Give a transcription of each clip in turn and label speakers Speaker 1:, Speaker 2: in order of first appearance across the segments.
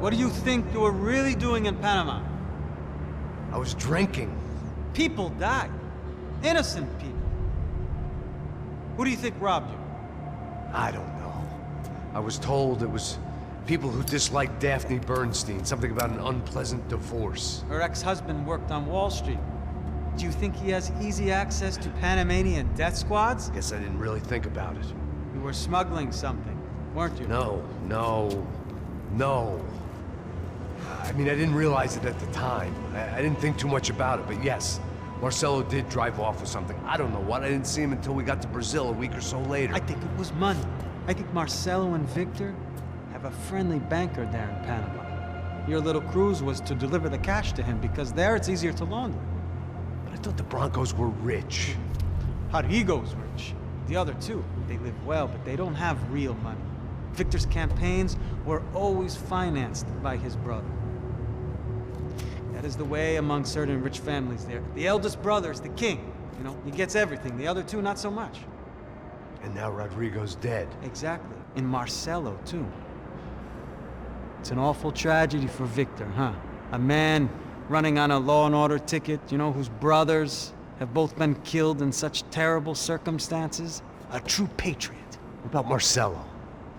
Speaker 1: What do you think you were really doing in Panama?
Speaker 2: I was drinking.
Speaker 1: People died. Innocent people. Who do you think robbed you?
Speaker 2: I don't know. I was told it was people who disliked Daphne Bernstein, something about an unpleasant divorce.
Speaker 1: Her ex-husband worked on Wall Street. Do you think he has easy access to Panamanian death squads?
Speaker 2: Guess I didn't really think about it.
Speaker 1: You were smuggling something, weren't you?
Speaker 2: No. I mean, I didn't realize it at the time. I didn't think too much about it, but yes, Marcelo did drive off with something. I don't know what. I didn't see him until we got to Brazil a week or so later.
Speaker 1: I think it was money. I think Marcelo and Victor have a friendly banker there in Panama. Your little cruise was to deliver the cash to him because there it's easier to launder.
Speaker 2: But I thought the Broncos were rich.
Speaker 1: Rodrigo's rich. The other two, they live well, but they don't have real money. Victor's campaigns were always financed by his brother. That is the way among certain rich families there. The eldest brother is the king. You know, he gets everything. The other two, not so much.
Speaker 2: And now Rodrigo's dead.
Speaker 1: Exactly. And Marcelo, too. It's an awful tragedy for Victor, huh? A man running on a law and order ticket, you know, whose brothers have both been killed in such terrible circumstances. A true patriot.
Speaker 2: What about Marcelo?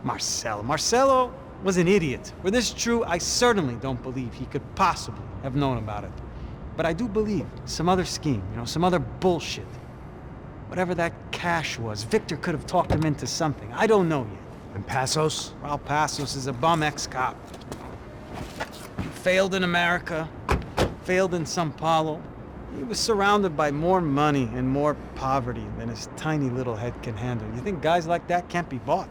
Speaker 1: Marcelo was an idiot. Were this true, I certainly don't believe he could possibly have known about it. But I do believe some other scheme, you know, some other bullshit. Whatever that cash was, Victor could have talked him into something. I don't know yet.
Speaker 2: And Passos?
Speaker 1: Well, Passos is a bum ex-cop. Failed in America, failed in São Paulo. He was surrounded by more money and more poverty than his tiny little head can handle. You think guys like that can't be bought?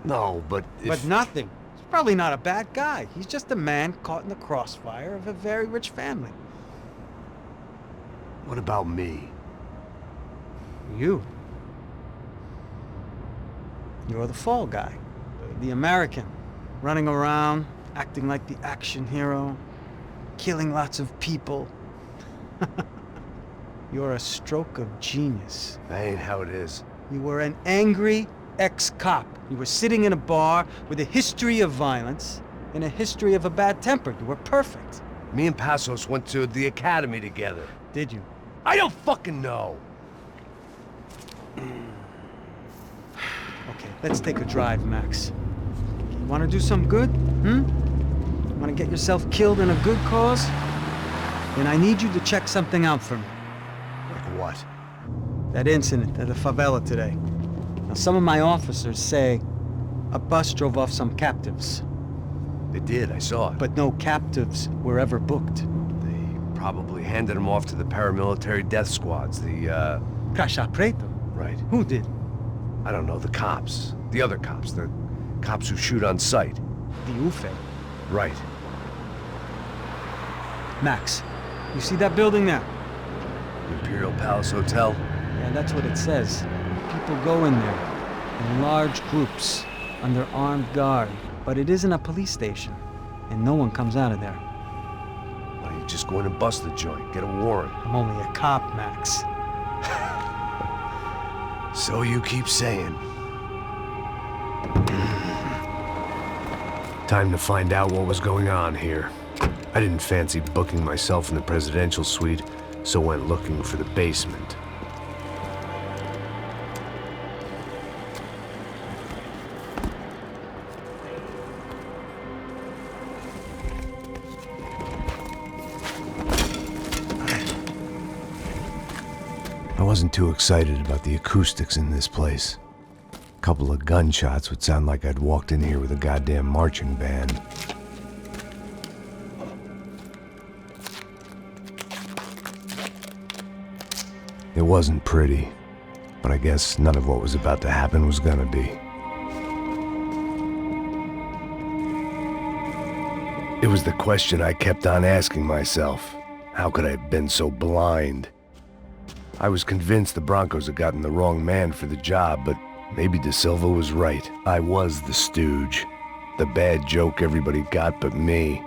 Speaker 2: No, but
Speaker 1: But nothing. He's probably not a bad guy. He's just a man caught in the crossfire of a very rich family.
Speaker 2: What about me?
Speaker 1: You. You're the fall guy. The American. Running around, acting like the action hero, killing lots of people. You're a stroke of genius.
Speaker 2: That ain't how it is.
Speaker 1: You were an angry ex-cop. You were sitting in a bar with a history of violence and a history of a bad temper. You were perfect.
Speaker 2: Me and Passos went to the academy together.
Speaker 1: Did you?
Speaker 2: I don't fucking know.
Speaker 1: Okay, let's take a drive, Max. You want to do some good? Want to get yourself killed in a good cause? Then I need you to check something out for me.
Speaker 2: Like what?
Speaker 1: That incident at the favela today. Now, some of my officers say a bus drove off some captives.
Speaker 2: They did, I saw it.
Speaker 1: But no captives were ever booked.
Speaker 2: They probably handed them off to the paramilitary death squads, the,
Speaker 1: Caixa Preto?
Speaker 2: Right.
Speaker 1: Who did?
Speaker 2: I don't know, the cops. The other cops, the cops who shoot on sight.
Speaker 1: The UFE.
Speaker 2: Right.
Speaker 1: Max, you see that building there?
Speaker 2: Imperial Palace Hotel?
Speaker 1: Yeah, that's what it says. People go in there, in large groups, under armed guard. But it isn't a police station, and no one comes out of there.
Speaker 2: Why don't you just go in and bust the joint, get a warrant?
Speaker 1: I'm only a cop, Max.
Speaker 2: So you keep saying. Time to find out what was going on here. I didn't fancy booking myself in the presidential suite, so went looking for the basement. I wasn't too excited about the acoustics in this place. A couple of gunshots would sound like I'd walked in here with a goddamn marching band. It wasn't pretty, but I guess none of what was about to happen was gonna be. It was the question I kept on asking myself. How could I have been so blind? I was convinced the Broncos had gotten the wrong man for the job, but maybe De Silva was right. I was the stooge. The bad joke everybody got but me.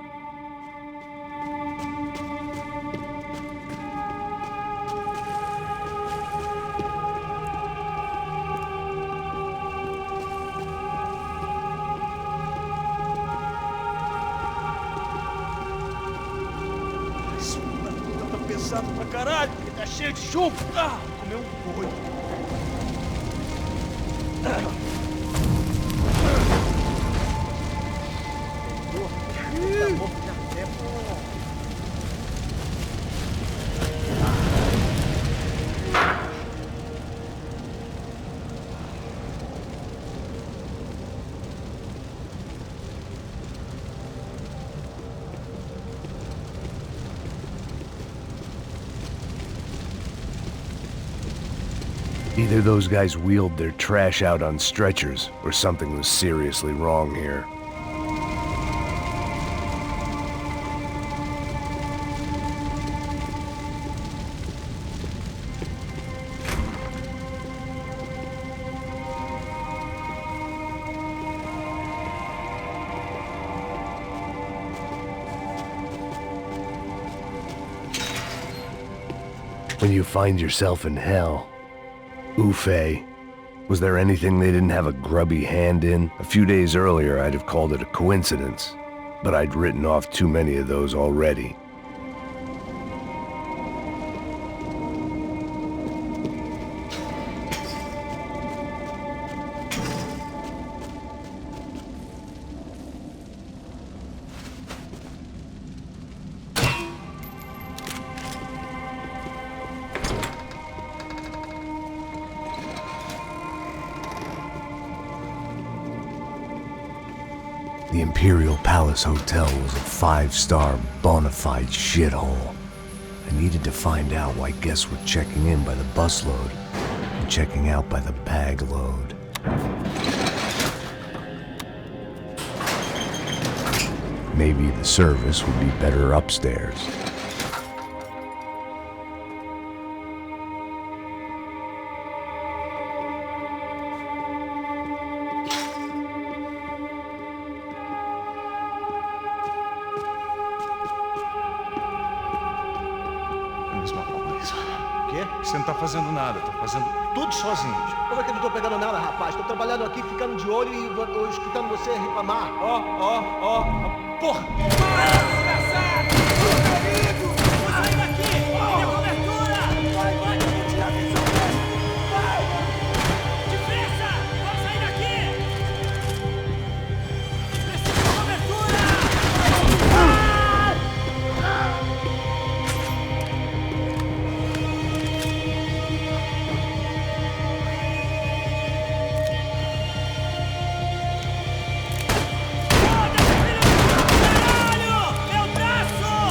Speaker 3: cansado pra caralho, porque tá cheio de chumbo. Ah, vou comer um boi.
Speaker 2: Either those guys wheeled their trash out on stretchers, or something was seriously wrong here. When you find yourself in hell, Ufe, was there anything they didn't have a grubby hand in? A few days earlier, I'd have called it a coincidence, but I'd written off too many of those already. The Imperial Palace Hotel was a five-star, bona fide shithole. I needed to find out why guests were checking in by the busload and checking out by the bag load. Maybe the service would be better upstairs.
Speaker 3: Você não tá fazendo nada, tô fazendo tudo sozinho.
Speaker 4: Como é que eu não tô pegando nada, rapaz? Tô trabalhando aqui, ficando de olho e escutando você reclamar.
Speaker 3: Ó, porra! Desgraçado! Perigo! Vou sair daqui! Minha cobertura! Vai, que a gente já fez isso mesmo! Vai! Depressa! Vamos sair daqui! Preciso de cobertura! Meu braço!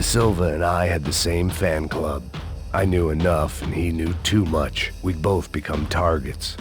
Speaker 2: Silva and I had the same fan club. I knew enough and he knew too much. We'd both become targets.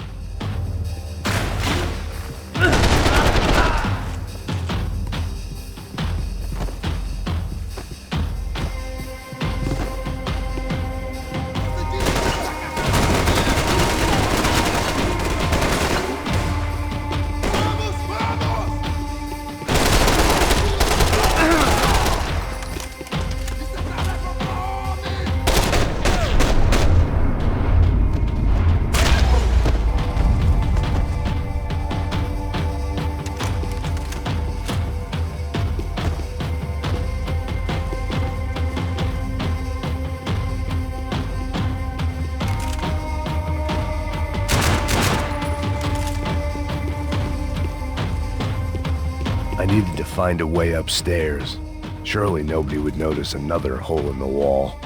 Speaker 2: I needed to find a way upstairs. Surely nobody would notice another hole in the wall.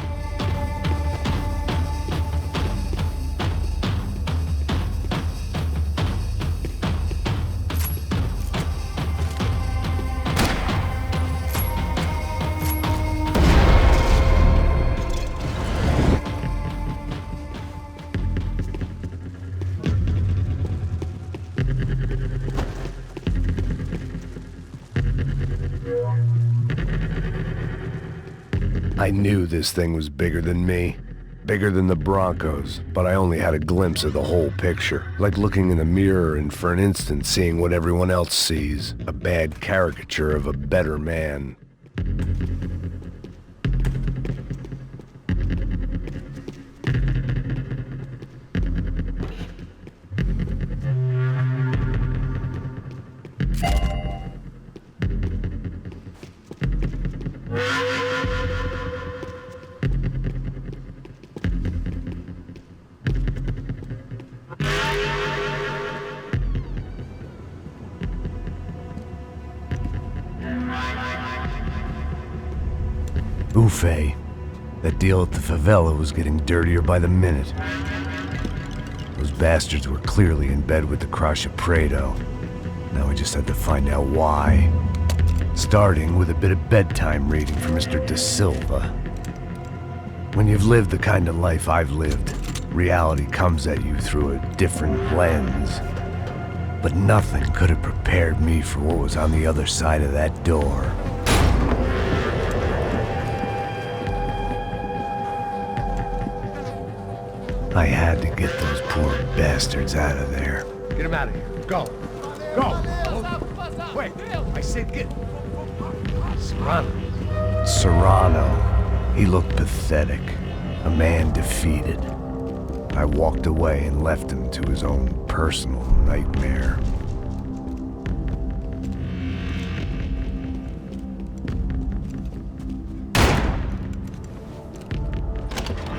Speaker 2: I knew this thing was bigger than me, bigger than the Broncos, but I only had a glimpse of the whole picture, like looking in the mirror and for an instant seeing what everyone else sees, a bad caricature of a better man. Buffet. That deal at the favela was getting dirtier by the minute. Those bastards were clearly in bed with the Crush of Prado. Now we just had to find out why. Starting with a bit of bedtime reading for Mr. De Silva. When you've lived the kind of life I've lived, reality comes at you through a different lens. But nothing could have prepared me for what was on the other side of that door. I had to get those poor bastards out of there.
Speaker 5: Get him out of here. Go. Go. Wait. I said get... Serrano.
Speaker 2: Serrano. He looked pathetic. A man defeated. I walked away and left him to his own personal nightmare.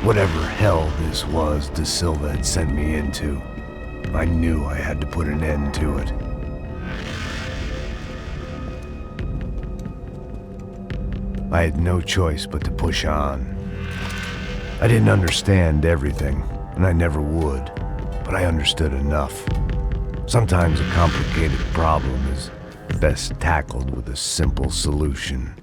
Speaker 2: Whatever hell this was De Silva had sent me into, I knew I had to put an end to it. I had no choice but to push on. I didn't understand everything, and I never would, but I understood enough. Sometimes a complicated problem is best tackled with a simple solution.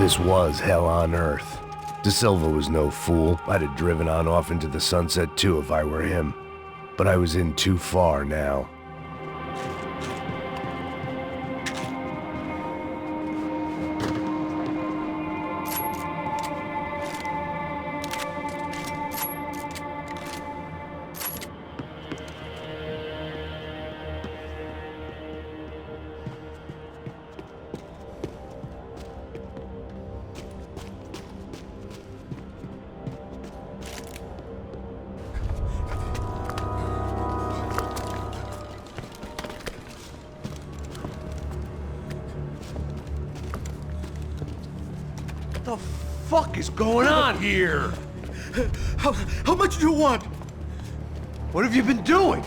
Speaker 2: This was hell on earth. De Silva was no fool. I'd have driven on off into the sunset too if I were him. But I was in too far now.
Speaker 5: What the fuck is going on here?
Speaker 6: How much do you want?
Speaker 5: What have you been doing?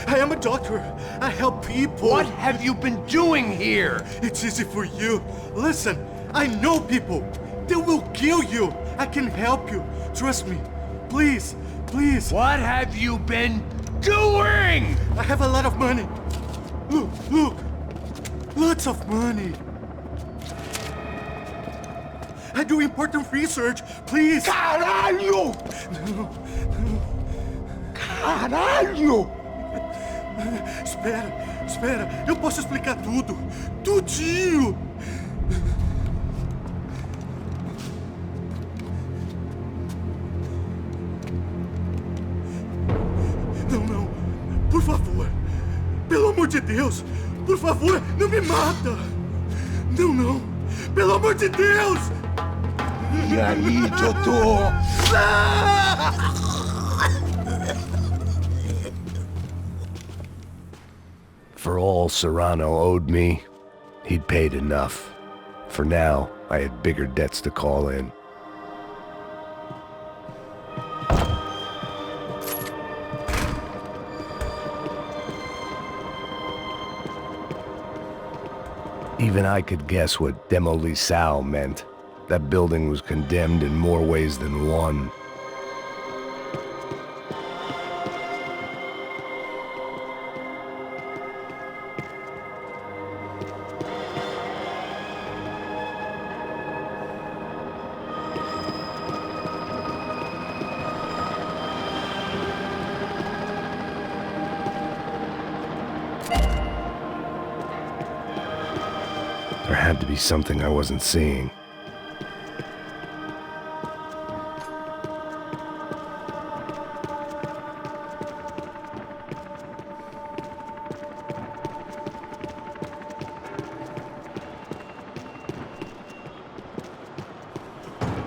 Speaker 6: I am a doctor. I help people.
Speaker 5: What have you been doing here?
Speaker 6: It's easy for you. Listen, I know people. They will kill you. I can help you. Trust me. Please, please.
Speaker 5: What have you been doing?
Speaker 6: I have a lot of money. Look, look. Lots of money. I do important research. Please.
Speaker 5: Caralho! Caralho!
Speaker 6: Espera, espera. Eu posso explicar tudo. Tudinho. Não, não. Por favor. Pelo amor de Deus. Por favor, não me mata. Não, não. Pelo amor de Deus.
Speaker 5: E aí, doutor?
Speaker 2: For all Serrano owed me, he'd paid enough. For now, I had bigger debts to call in. Even I could guess what demolição meant. That building was condemned in more ways than one. There had to be something I wasn't seeing.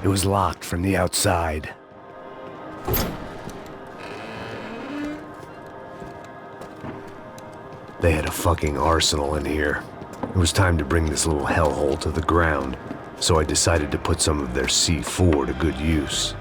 Speaker 2: It was locked from the outside. They had a fucking arsenal in here. It was time to bring this little hellhole to the ground, so I decided to put some of their C4 to good use.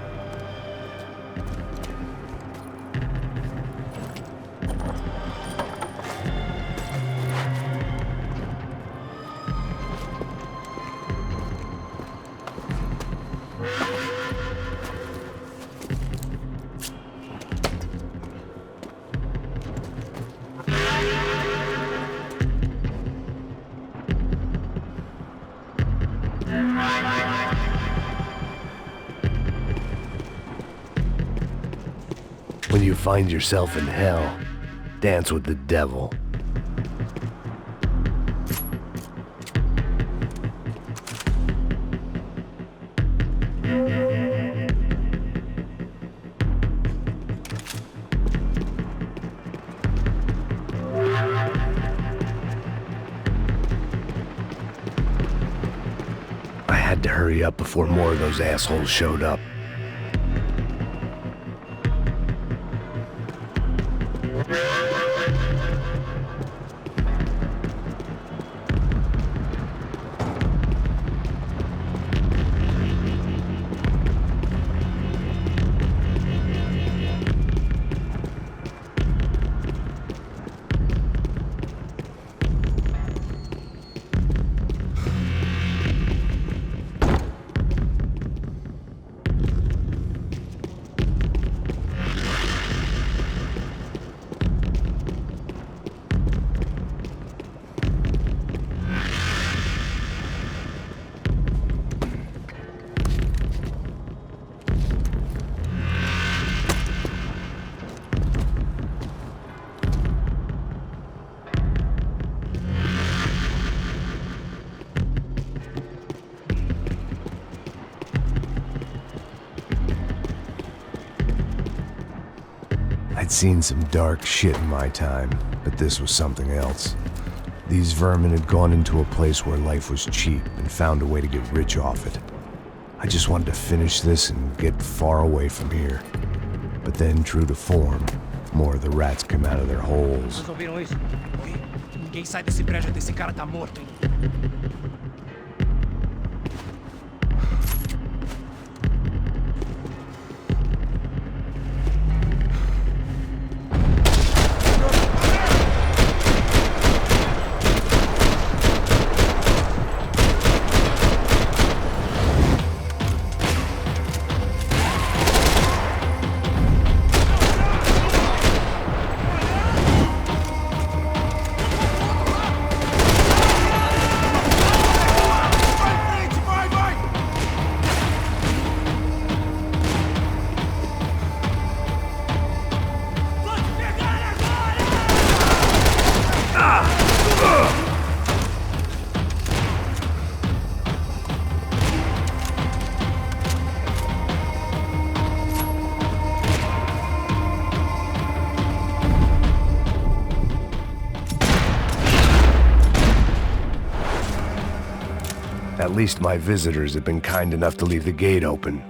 Speaker 2: When you find yourself in hell, dance with the devil. I had to hurry up before more of those assholes showed up. seen some dark shit in my time, but this was something else. These vermin had gone into a place where life was cheap and found a way to get rich off it. I just wanted to finish this and get far away from here. But then, true to form, more of the rats came out of their holes.
Speaker 3: Vocês ouviram isso? Oi? Ninguém sai desse prédio até esse cara tá morto, hein?
Speaker 2: At least my visitors have been kind enough to leave the gate open.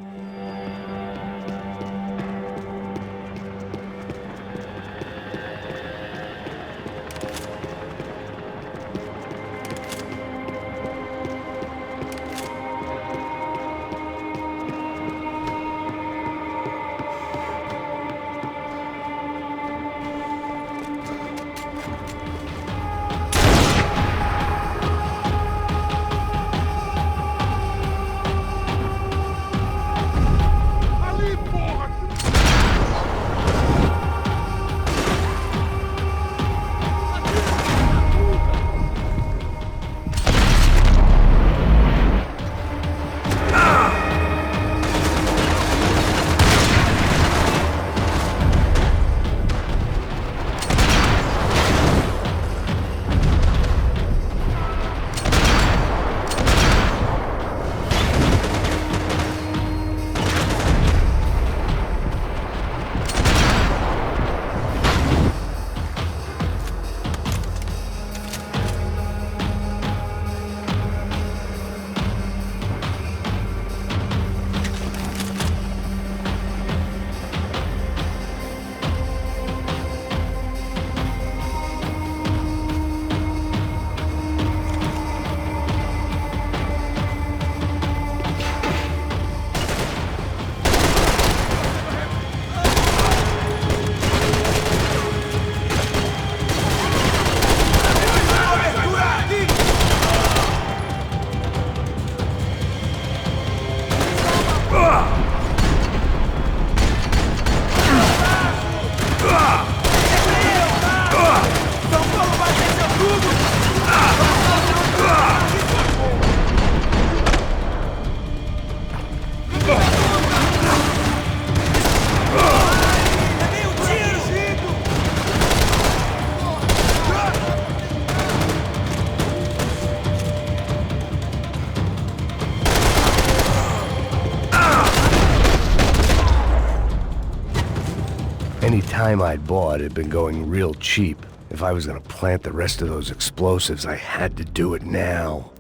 Speaker 2: Any time I'd bought had been going real cheap. If I was gonna plant the rest of those explosives, I had to do it now.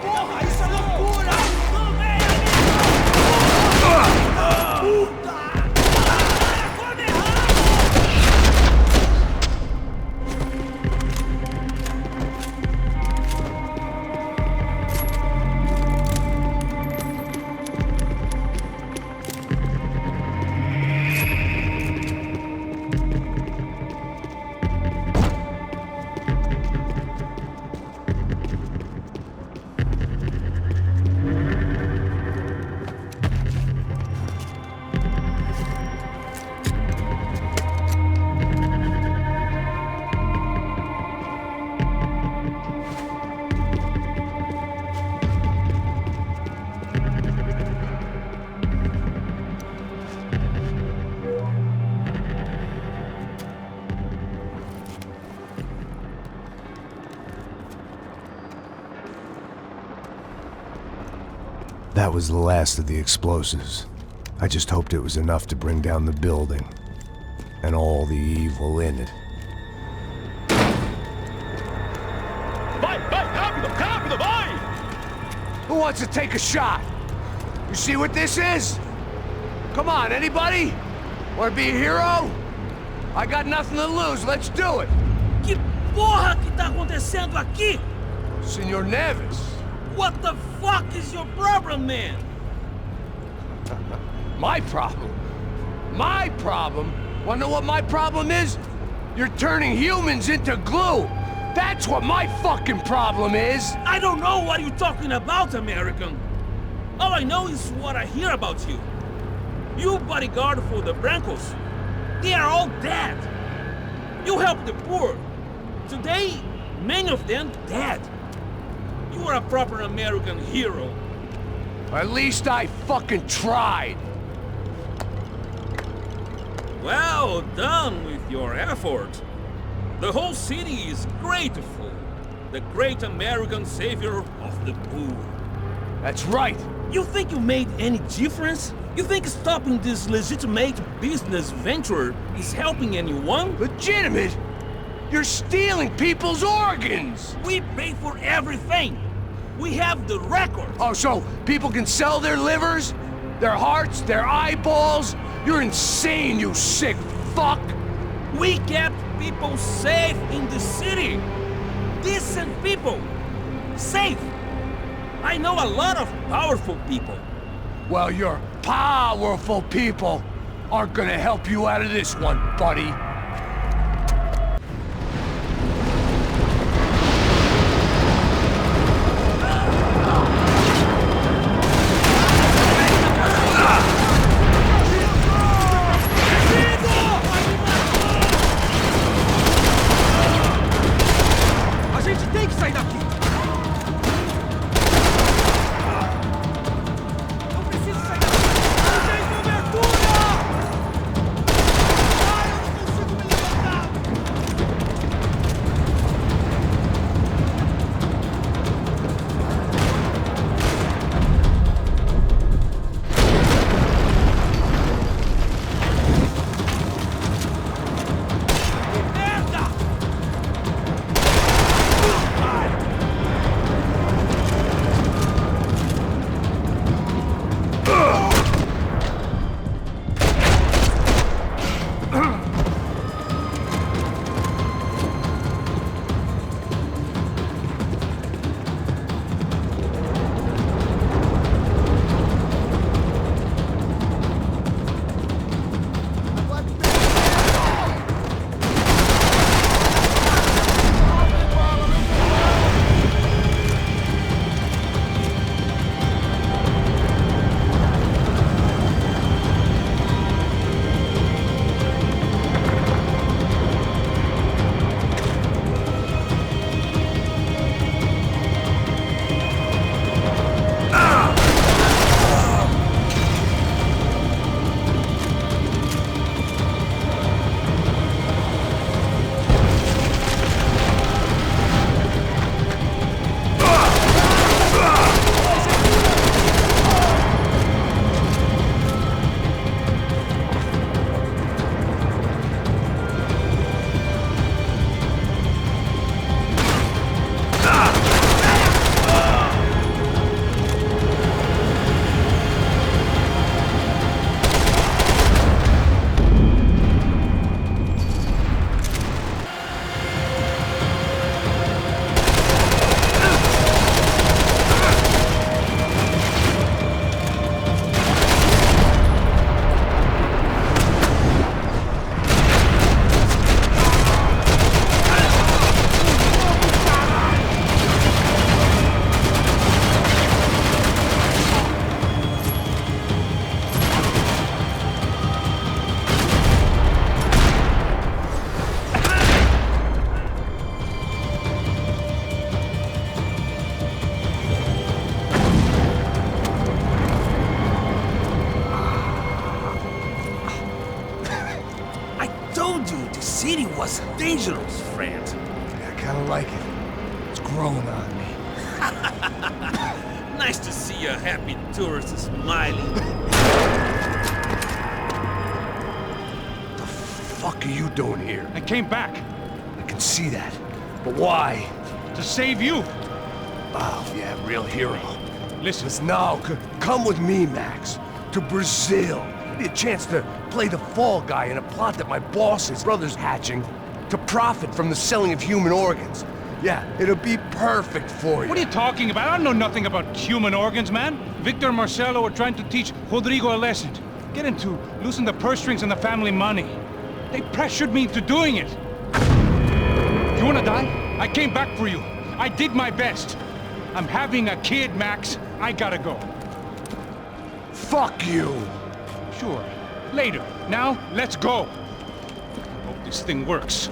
Speaker 3: Porra, isso é loucura!
Speaker 2: That was the last of the explosives. I just hoped it was enough to bring down the building. And all the evil in it.
Speaker 5: Vai, vai, rápido, rápido, vai! Who wants to take a shot? You see what this is? Come on, anybody? Want to be a hero? I got nothing to lose, let's do it!
Speaker 3: Que porra que tá acontecendo aqui?
Speaker 5: Senor Neves.
Speaker 3: What the fuck is your problem, man?
Speaker 5: My problem? My problem? Wanna know what my problem is? You're turning humans into glue! That's what my fucking problem is!
Speaker 3: I don't know what you're talking about, American. All I know is what I hear about you. You bodyguard for the Brancos. They are all dead. You help the poor. Today, many of them dead. You are a proper American hero.
Speaker 5: At least I fucking tried.
Speaker 3: Well done with your effort. The whole city is grateful. The great American savior of the poor.
Speaker 5: That's right.
Speaker 3: You think you made any difference? You think stopping this legitimate business venture is helping anyone?
Speaker 5: Legitimate? You're stealing people's organs!
Speaker 3: We pay for everything. We have the records.
Speaker 5: Oh, so people can sell their livers? Their hearts? Their eyeballs? You're insane, you sick fuck!
Speaker 3: We kept people safe in the city. Decent people. Safe. I know a lot of powerful people.
Speaker 5: Well, your powerful people aren't gonna help you out of this one, buddy.
Speaker 3: Was dangerous, friend.
Speaker 5: I kinda like it. It's growing on me.
Speaker 3: Nice to see a happy tourist smiling.
Speaker 5: The fuck are you doing here?
Speaker 7: I came back
Speaker 5: I can see that. But why?
Speaker 7: to save you.
Speaker 5: Oh, yeah, real hero.
Speaker 7: Listen,
Speaker 5: No, come with me, Max. To Brazil. Be a chance to play the fall guy in a plot that my boss's brother's hatching to profit from the selling of human organs. Yeah, it'll be perfect for you.
Speaker 7: what are you talking about? I know nothing about human organs, man. Victor and Marcelo are trying to teach Rodrigo a lesson. Get him to loosen the purse strings and the family money. They pressured me into doing it. You wanna die? I came back for you. I did my best. I'm having a kid, Max. I gotta go.
Speaker 5: Fuck you!
Speaker 7: Sure. Later. Now, let's go. Hope this thing works.